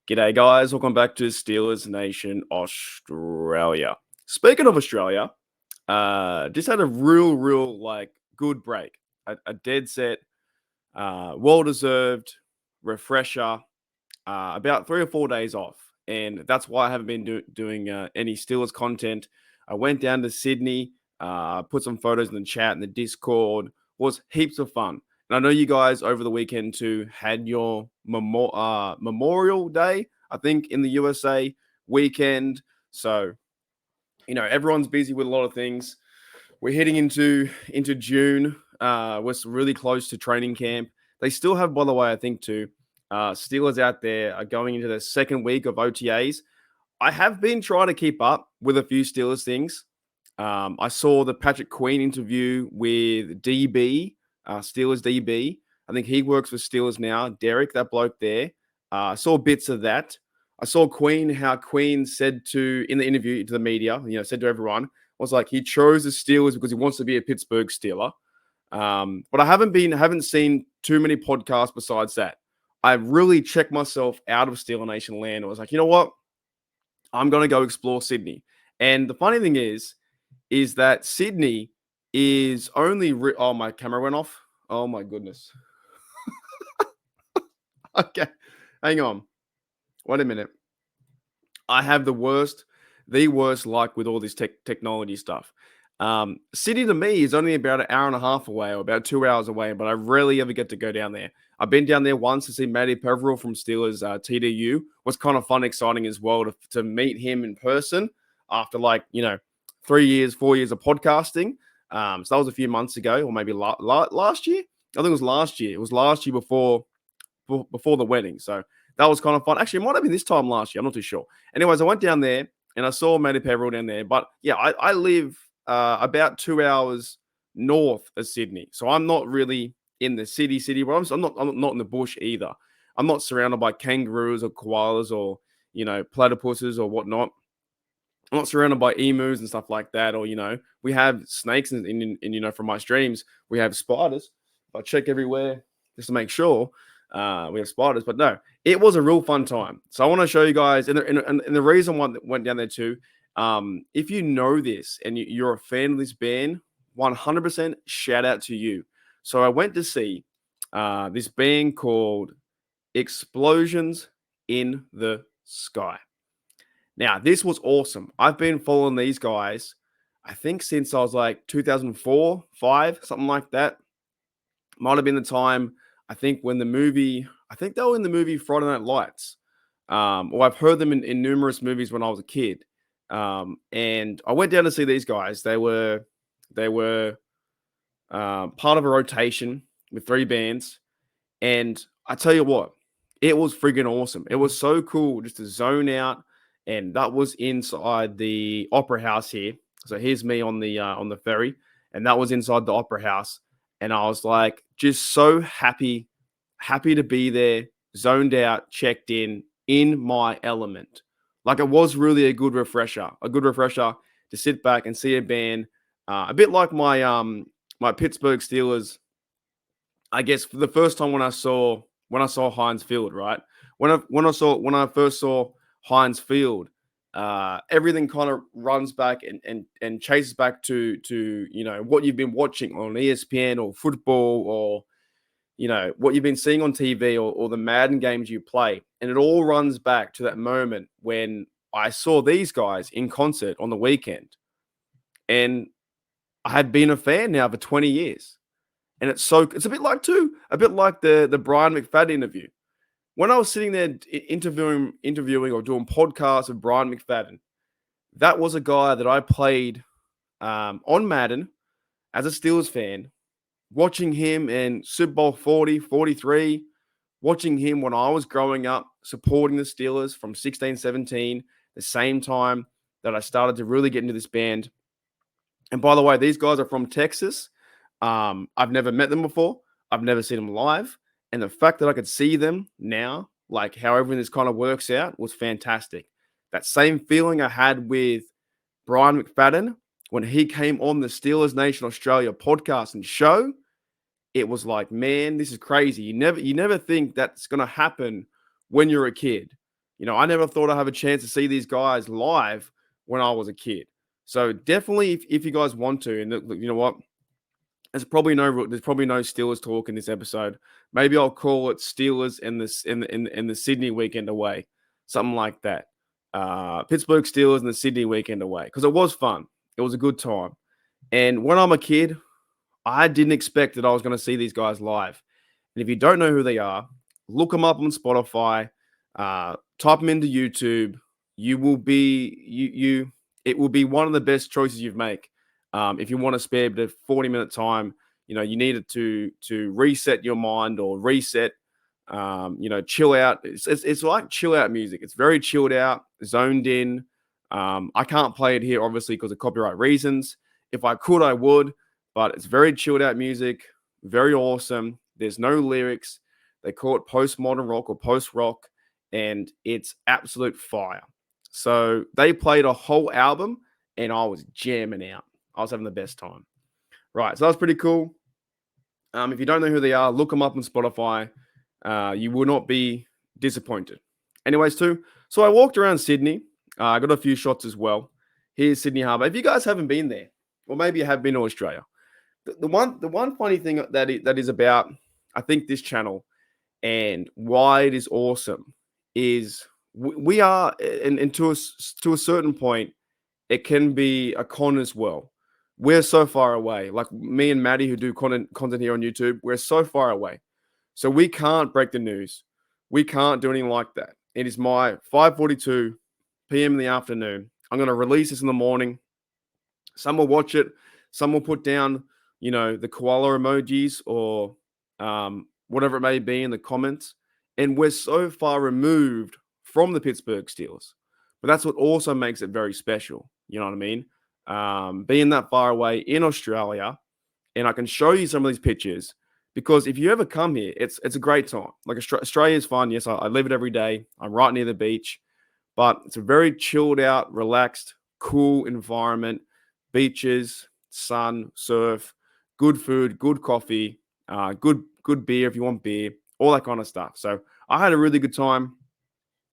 G'day, guys. Welcome back to Steelers Nation Australia. Speaking of Australia, just had a real, good break. A dead set, well-deserved refresher, about 3 or 4 days off. And that's why I haven't been doing any Steelers content. I went down to Sydney, put some photos in the chat and the Discord. Was heaps of fun. And I know you guys over the weekend too had your Memorial Day, I think, in the USA weekend. So, everyone's busy with a lot of things. We're heading into June. We're really close to training camp. They still have, by the way, I think too, Steelers out there are going into their second week of OTAs. I have been trying to keep up with a few Steelers things. I saw the Patrick Queen interview with DB, Steelers DB. I think he works for Steelers now. Derek, that bloke there. I saw bits of that. I saw how Queen said in the interview to the media, said to everyone, was like he chose the Steelers because he wants to be a Pittsburgh Steeler. But I haven't seen too many podcasts besides that. I really checked myself out of Steeler Nation land. I was like, you know what? I'm going to go explore Sydney. And the funny thing is that Sydney is only... oh, my camera went off. Oh, my goodness. Okay. Hang on. Wait a minute. I have the worst luck with all this technology stuff. Sydney to me is only about an hour and a half away or about 2 hours away, but I rarely ever get to go down there. I've been down there once to see Matty Peverill from Steelers TDU. Was kind of fun, exciting as well to meet him in person after 4 years of podcasting. So that was a few months ago, or maybe last year. I think it was last year. It was last year before the wedding. So that was kind of fun. Actually, it might have been this time last year. I'm not too sure. Anyways, I went down there and I saw Matty Peverill down there. But yeah, I live about 2 hours north of Sydney. So I'm not really in the city, but I'm not in the bush either. I'm not surrounded by kangaroos or koalas or, platypuses or whatnot. I'm not surrounded by emus and stuff like that. Or, we have snakes and from my streams, we have spiders. I check everywhere just to make sure we have spiders. But no, it was a real fun time. So I want to show you guys, and the reason why I went down there too, if you know this and you're a fan of this band, 100% shout out to you. So I went to see this band called Explosions in the Sky. Now, this was awesome. I've been following these guys, I think, since I was like 2004, 5, something like that. Might have been the time, I think, when they were in the movie Friday Night Lights. Or I've heard them in numerous movies when I was a kid. And I went down to see these guys. They were part of a rotation with 3 bands. And I tell you what, it was friggin' awesome. It was so cool just to zone out. And that was inside the Opera House here. So here's me on the ferry. And that was inside the Opera House. And I was like, just so happy to be there, zoned out, checked in my element. Like, it was really a good refresher to sit back and see a band, a bit like my Pittsburgh Steelers. I guess for the first time when I saw Heinz Field, right? When I first saw Heinz Field, everything kind of runs back and chases back to what you've been watching on ESPN or football or what you've been seeing on TV or the Madden games you play. And it all runs back to that moment when I saw these guys in concert on the weekend. And I had been a fan now for 20 years. And it's a bit like the Brian McFadden interview. When I was sitting there interviewing or doing podcasts with Brian McFadden, that was a guy that I played on Madden as a Steelers fan, watching him in Super Bowl 40, 43, watching him when I was growing up, supporting the Steelers from 16, 17, the same time that I started to really get into this band. And by the way, these guys are from Texas. I've never met them before. I've never seen them live. And the fact that I could see them now, like how everything this kind of works out, was fantastic. That same feeling I had with Brian McFadden when he came on the Steelers Nation Australia podcast and show, it was like, man, this is crazy. You never think that's going to happen when you're a kid. I never thought I'd have a chance to see these guys live when I was a kid. So definitely, if you guys want to, and look, you know what, there's probably no Steelers talk in this episode. Maybe I'll call it Steelers in the Sydney weekend away, something like that. Pittsburgh Steelers in the Sydney weekend away, because it was fun. It was a good time. And when I'm a kid, I didn't expect that I was going to see these guys live. And if you don't know who they are, look them up on Spotify, type them into YouTube. You will be you. It will be one of the best choices you've make. If you want to spare the 40-minute time, you need it to reset your mind or reset. Chill out. It's like chill out music. It's very chilled out, zoned in. I can't play it here obviously because of copyright reasons. If I could, I would, but it's very chilled out music, very awesome. There's no lyrics. They call it postmodern rock or post rock, and it's absolute fire. So they played a whole album, and I was jamming out. I was having the best time. Right, so that was pretty cool. If you don't know who they are, look them up on Spotify. You will not be disappointed. Anyways, so I walked around Sydney. I got a few shots as well. Here's Sydney Harbour. If you guys haven't been there, or maybe you have been to Australia, the one funny thing that is about, I think, this channel and why it is awesome is we are, and to a certain point, it can be a con as well. We're so far away. Like me and Maddie, who do content here on YouTube, we're so far away. So we can't break the news. We can't do anything like that. It is my 5:42 p.m. in the afternoon. I'm going to release this in the morning. Some will watch it. Some will put down, the koala emojis or whatever it may be in the comments. And we're so far removed from the Pittsburgh Steelers. But that's what also makes it very special. You know what I mean? Being that far away in Australia, and I can show you some of these pictures because if you ever come here, it's a great time. Like Australia is fun. Yes, I live it every day. I'm right near the beach, but it's a very chilled out, relaxed, cool environment. Beaches, sun, surf, good food, good coffee, good beer if you want beer, all that kind of stuff. So I had a really good time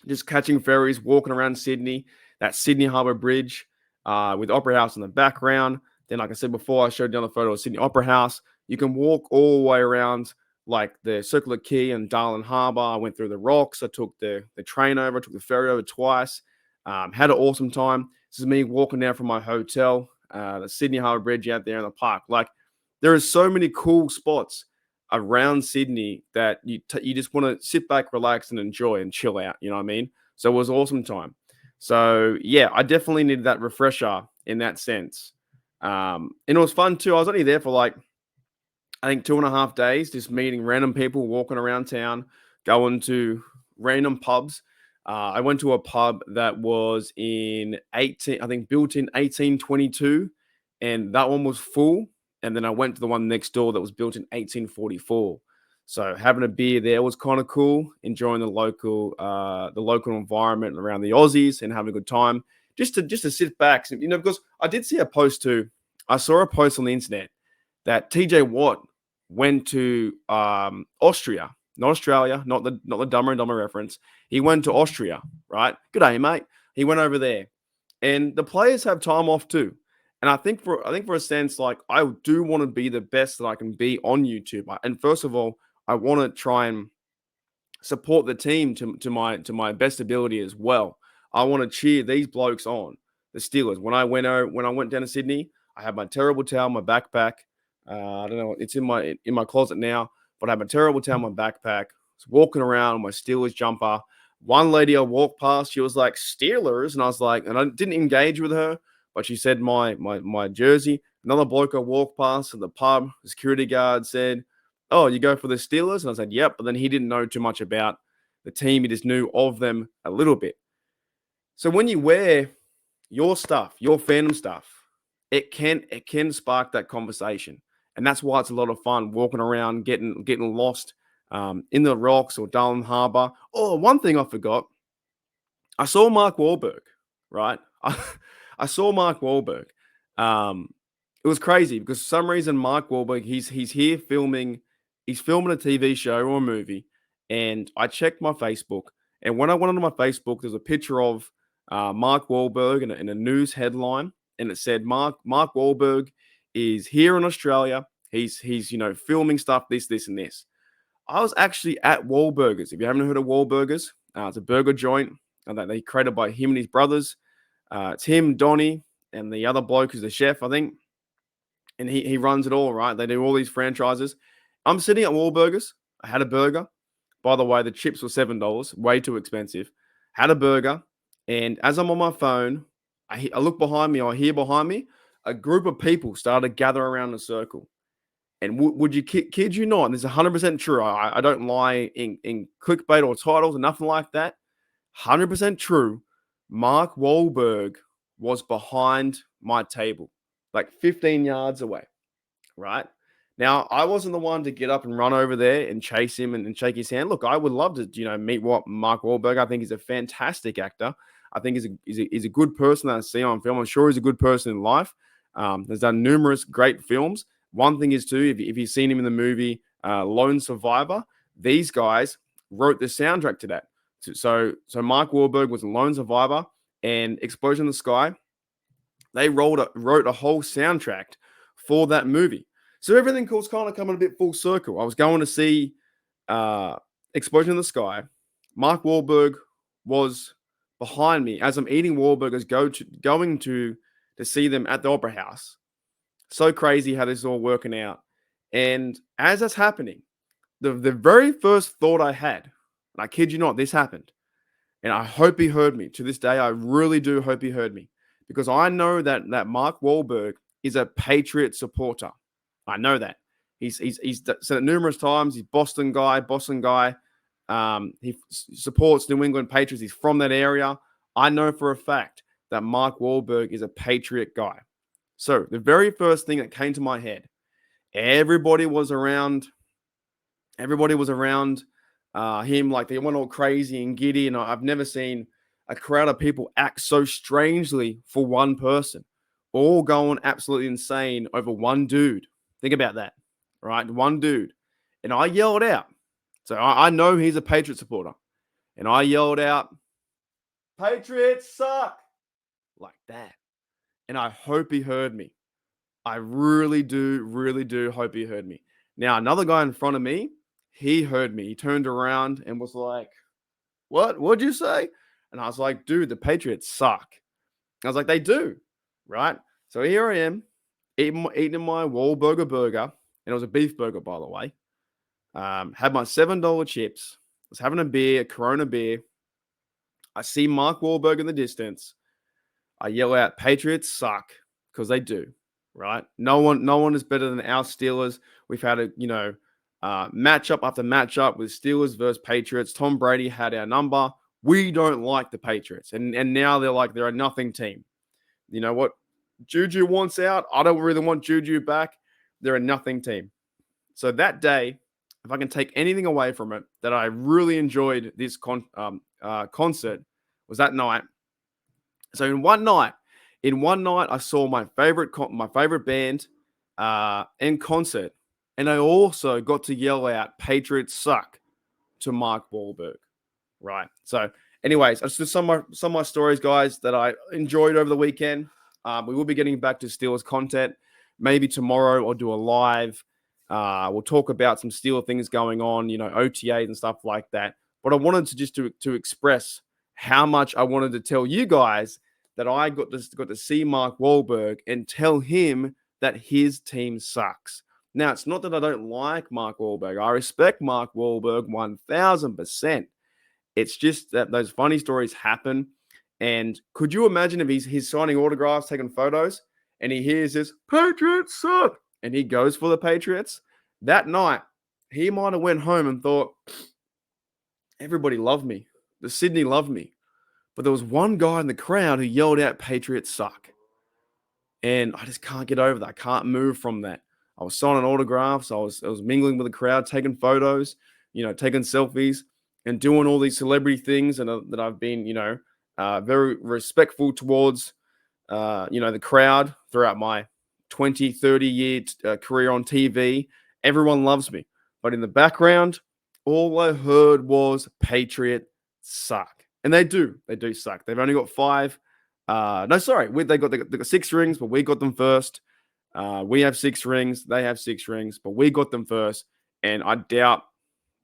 just catching ferries, walking around Sydney, that Sydney Harbour Bridge with Opera House in the background. Then, like I said before, I showed you on the photo of Sydney Opera House. You can walk all the way around like the Circular Quay and Darling Harbour. I went through the rocks. I took the train over, took the ferry over twice. Had an awesome time. This is me walking down from my hotel, the Sydney Harbour Bridge out there in the park. Like, there are so many cool spots around Sydney that you just want to sit back, relax, and enjoy and chill out. You know what I mean? So it was an awesome time. So yeah, I definitely needed that refresher in that sense. And it was fun too. I was only there for like, I think 2.5 days, just meeting random people, walking around town, going to random pubs. I went to a pub that was built in 1822, and that one was full. And then I went to the one next door that was built in 1844. So having a beer there was kind of cool, enjoying the local environment around the Aussies and having a good time. Just to sit back, because I did see a post too. I saw a post on the internet that TJ Watt went to Austria, not Australia, not the Dumber and Dumber reference. He went to Austria, right? Good day, mate. He went over there, and the players have time off too. And I think for a sense, like, I do want to be the best that I can be on YouTube. And first of all, I want to try and support the team to my best ability as well. I want to cheer these blokes on, the Steelers. When I went down to Sydney, I had my terrible towel, my backpack. I don't know, it's in my closet now, but I had my terrible towel, my backpack. I was walking around my Steelers jumper. One lady I walked past, she was like, Steelers, and I was like, and I didn't engage with her, but she said my jersey. Another bloke I walked past at the pub, the security guard said, oh, you go for the Steelers? And I said, yep. But then he didn't know too much about the team. He just knew of them a little bit. So when you wear your stuff, your fandom stuff, it can spark that conversation. And that's why it's a lot of fun walking around, getting lost in the rocks or Darling Harbour. Oh, one thing I forgot. I saw Mark Wahlberg, right? I saw Mark Wahlberg. It was crazy because for some reason Mark Wahlberg, he's here filming. He's filming a TV show or a movie, and I checked my Facebook, And when I went onto my Facebook, there's a picture of Mark Wahlberg in a news headline, and it said Mark Wahlberg is here in Australia. He's filming stuff, this and this. I was actually at Wahlburgers. If you haven't heard of Wahlburgers, it's a burger joint that they created by him and his brothers. It's him, Donnie, and the other bloke who's the chef, I think. And he runs it all, right? They do all these franchises. I'm sitting at Wahlburgers. I had a burger. By the way, the chips were $7, way too expensive. Had a burger, and as I'm on my phone, I look behind me, I hear behind me, a group of people started to gather around a circle. And would you kid you not? And this is 100% true. I don't lie in clickbait or titles or nothing like that. 100% true. Mark Wahlberg was behind my table, like 15 yards away, right? Now, I wasn't the one to get up and run over there and chase him and shake his hand. Look, I would love to, meet Mark Wahlberg. I think he's a fantastic actor. I think he's a good person that I see on film. I'm sure he's a good person in life. He's done numerous great films. One thing is, too, if you've seen him in the movie Lone Survivor, these guys wrote the soundtrack to that. So Mark Wahlberg was a lone survivor, and Explosion in the Sky, they wrote a whole soundtrack for that movie. So everything was kind of coming a bit full circle. I was going to see Explosion in the Sky. Mark Wahlberg was behind me as I'm eating Wahlburgers, going to see them at the Opera House. So crazy how this is all working out. And as that's happening, the very first thought I had, and I kid you not, this happened. And I hope he heard me. To this day, I really do hope he heard me. Because I know that Mark Wahlberg is a Patriot supporter. I know that. He's said it numerous times. He's Boston guy. He supports New England Patriots. He's from that area. I know for a fact that Mark Wahlberg is a Patriot guy. So the very first thing that came to my head, everybody was around him, like they went all crazy and giddy. And I've never seen a crowd of people act so strangely for one person, all going absolutely insane over one dude. Think about that, right? One dude. And I yelled out. So I know he's a Patriot supporter. And I yelled out, "Patriots suck!" Like that. And I hope he heard me. I really do hope he heard me. Now, another guy in front of me, he heard me. He turned around and was like, "What? What'd you say?" And I was like, "Dude, the Patriots suck." I was like, "They do," right? So here I am, eating my Wahlburger burger, and it was a beef burger, by the way. Had my $7 chips, was having a beer, a Corona beer. I see Mark Wahlberg in the distance. I yell out, "Patriots suck," because they do, right? No one is better than our Steelers. We've had a matchup after matchup with Steelers versus Patriots. Tom Brady had our number. We don't like the Patriots, and now they're a nothing team. You know what? Juju wants out. I don't really want Juju back. They're a nothing team. So that day, if I can take anything away from it, that I really enjoyed this concert was that night. So in one night, I saw my favorite band in concert, and I also got to yell out "Patriots suck" to Mark Wahlberg. Right. So, anyways, that's just some of my stories, guys, that I enjoyed over the weekend. We will be getting back to Steelers content. Maybe tomorrow I'll do a live. We'll talk about some Steeler things going on, OTAs and stuff like that. But I wanted to just to express how much I wanted to tell you guys that I got to see Mark Wahlberg and tell him that his team sucks. Now, it's not that I don't like Mark Wahlberg. I respect Mark Wahlberg 1,000%. It's just that those funny stories happen. And could you imagine if he's signing autographs, taking photos, and he hears this, "Patriots suck," and he goes for the Patriots? That night, he might have went home and thought, "Everybody loved me. The Sydney loved me." But there was one guy in the crowd who yelled out, "Patriots suck." And I just can't get over that. I can't move from that. I was signing autographs. I was mingling with the crowd, taking photos, taking selfies, and doing all these celebrity things, and that I've been, very respectful towards, the crowd throughout my 20, 30-year career on TV. Everyone loves me. But in the background, all I heard was "Patriot suck. And they do suck. They've only got 5. No, sorry. They got 6 rings, but we got them first. We have 6 rings. They have 6 rings, but we got them first. And I doubt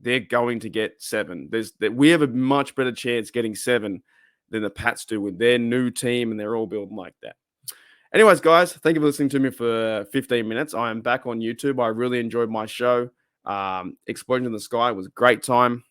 they're going to get 7. We have a much better chance getting 7 than the Pats do with their new team, and they're all building like that. Anyways, guys, thank you for listening to me for 15 minutes. I am back on YouTube. I really enjoyed my show. Explosion in the Sky was a great time.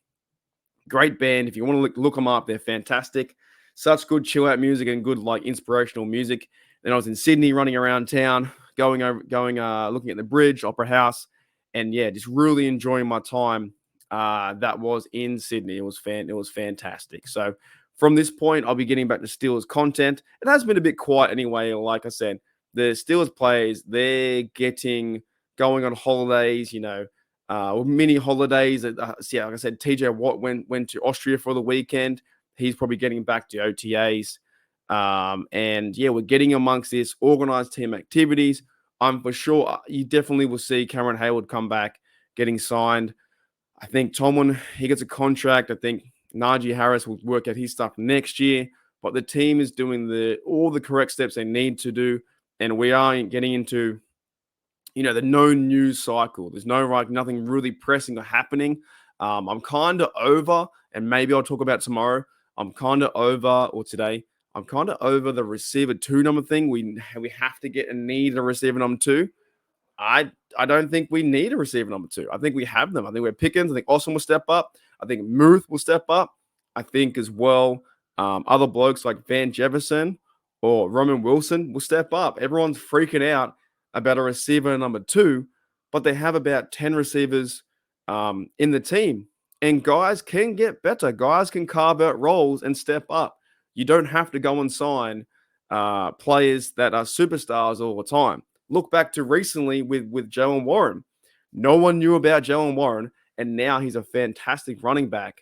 Great band. If you want to look them up, they're fantastic. Such good chill out music and good like inspirational music. Then I was in Sydney running around town, looking at the bridge, Opera House, and yeah, just really enjoying my time. That was in Sydney. It was fantastic. So from this point, I'll be getting back to Steelers content. It has been a bit quiet anyway. Like I said, the Steelers players, they're going on holidays, mini holidays. Like I said, TJ Watt went to Austria for the weekend. He's probably getting back to OTAs. And yeah, we're getting amongst this organized team activities. I'm for sure you definitely will see Cameron Hayward come back, getting signed. I think Tomlin, he gets a contract. I think Najee Harris will work out his stuff next year. But the team is doing all the correct steps they need to do. And we are getting into, the no news cycle. There's nothing really pressing or happening. I'm kind of over, and maybe I'll talk about tomorrow. I'm kind of over, or today, I'm kind of over the receiver 2 number thing. We have to get and need a receiver number 2. I don't think we need a receiver number 2. I think we have them. I think we have Pickens. I think Austin will step up. I think Muth will step up. I think as well, other blokes like Van Jefferson or Roman Wilson will step up. Everyone's freaking out about a receiver number 2, but they have about 10 receivers in the team. And guys can get better. Guys can carve out roles and step up. You don't have to go and sign players that are superstars all the time. Look back to recently with Jalen Warren. No one knew about Jalen Warren, and now he's a fantastic running back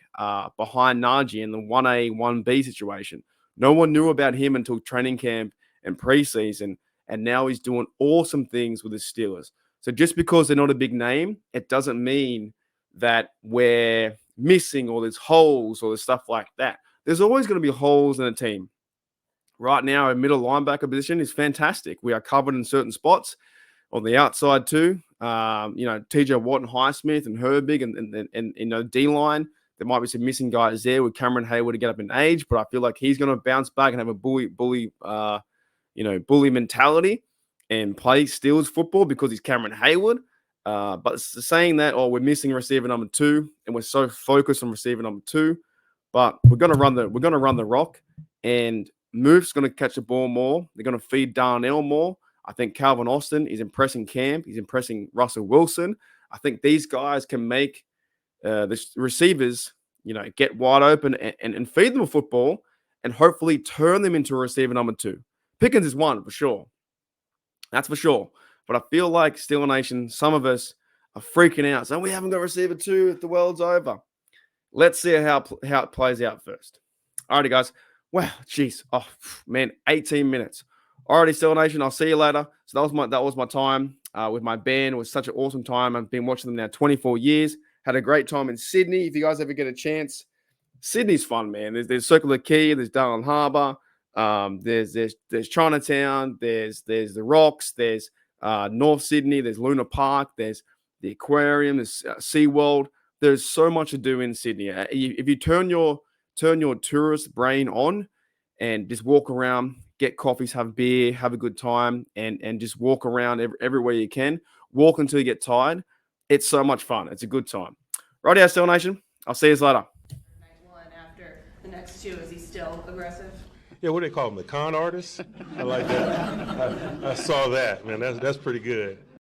behind Najee in the 1A, 1B situation. No one knew about him until training camp and preseason, and now he's doing awesome things with the Steelers. So just because they're not a big name, it doesn't mean that we're missing or there's holes or there's stuff like that. There's always going to be holes in a team. Right now, our middle linebacker position is fantastic. We are covered in certain spots on the outside too. TJ Watt and Highsmith and Herbig and D-line. There might be some missing guys there with Cameron Hayward to get up in age, but I feel like he's going to bounce back and have a bully mentality and play Steelers football because he's Cameron Hayward. But saying that, we're missing receiver number 2, and we're so focused on receiver number 2, but we're going to run the rock, and Muth's going to catch the ball more. They're going to feed Darnell more. I think Calvin Austin is impressing Camp. He's impressing Russell Wilson. I think these guys can make the receivers, get wide open and feed them a football and hopefully turn them into a receiver number 2. Pickens is 1 for sure. That's for sure. But I feel like Steeler Nation, some of us are freaking out. So we haven't got receiver 2 if the world's over. Let's see how it plays out first. All righty, guys. Wow, jeez. Oh, man, 18 minutes. Alrighty, Steeler Nation, I'll see you later. So that was my time with my band. It was such an awesome time. I've been watching them now 24 years. Had a great time in Sydney. If you guys ever get a chance, Sydney's fun, man. There's Circular Quay, there's Darling Harbour, there's Chinatown, there's the Rocks, there's North Sydney, there's Luna Park, there's the aquarium, there's SeaWorld. There's so much to do in Sydney. If you turn your tourist brain on and just walk around, get coffees, have beer, have a good time, and just walk around everywhere you can. Walk until you get tired. It's so much fun. It's a good time. Right out, Steeler Nation. I'll see you later. Night 1 after the next 2, is he still aggressive? Yeah, what do they call him? The con artist? I like that. I saw that, man. That's pretty good.